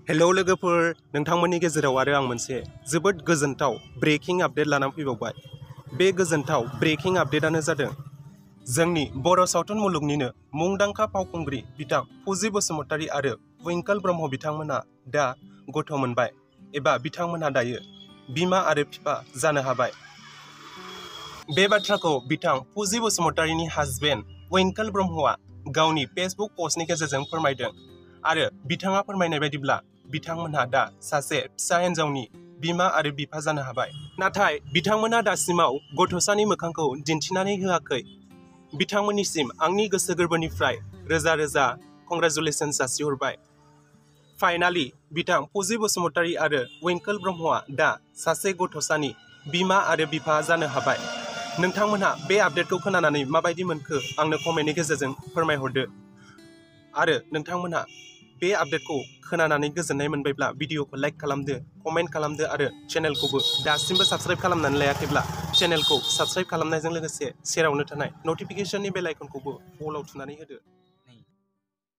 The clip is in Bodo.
हेलौ लोगोफोर, नोंथांमोननि गेजेराव आरो आं मोनसे जोबोद गोजोनथाव ब्रेकिं आपडेट लानानै फैबावबाय। बे गोजोनथाव ब्रेकिं आपडेटआनो जादों जोंनि बर' सावथुन मुलुगनिनो मुंदांखा फावखुंग्रि बिथां फुजि बसुमतारी आरो विंकल ब्रह्म बिथांमोना दा गथ' मोनबाय एबा बिथांमोनहा दायो बिमा आरो बिफा जानो हाबाय। बे बाथ्राखौ बिथां फुजि बसुमतारीनि हाजबेन्ड विंकल ब्रह्मआ गावनि फेसबुक पस्टनि गेजेरजों फोरमायदों आरो बिथाङा फोरमायनाय बायदिब्ला बिथांमोनहा दा सासे फिसा हिन्जावनि बिमा आरो बिफा जानो हाबाय। नाथाय बिथांमोना दासिमाव गथ'सानि मोखांखौ दिन्थिनानै होआखै। बिथांमोननिसिम आंनि गोसो गोरबोनिफ्राय रोजा रोजा कंग्रेचुलेसन्स जासिहरबाय। फाइनालि बिथां फुजि बसुमतारी आरो विंकल ब्रह्मआ दा सासे गथ'सानि बिमा आरो बिफा जानो हाबाय। नोंथांमोनहा बे आपडेटखौ खोनानानै माबायदि मोनखो आंनो कमेन्टनि गेजेरजों फोरमायहरदो। आरो नोंथांमोनहा बे आपडेटखौ खोनानानै गोजोननाय मोनबायब्ला भिडिअखौ लाइक खालामदो, कमेन्ट खालामदो आरो चेनेलखौबो दासिमबो साबस्क्राइब खालामनानै लायाखैब्ला चेनेलखौ साबस्क्राइब खालामनायजों लोगोसे सेरावनो थानाय नटिफिकेसननि बेल आइकनखौबो अलाव थुनानै होदो।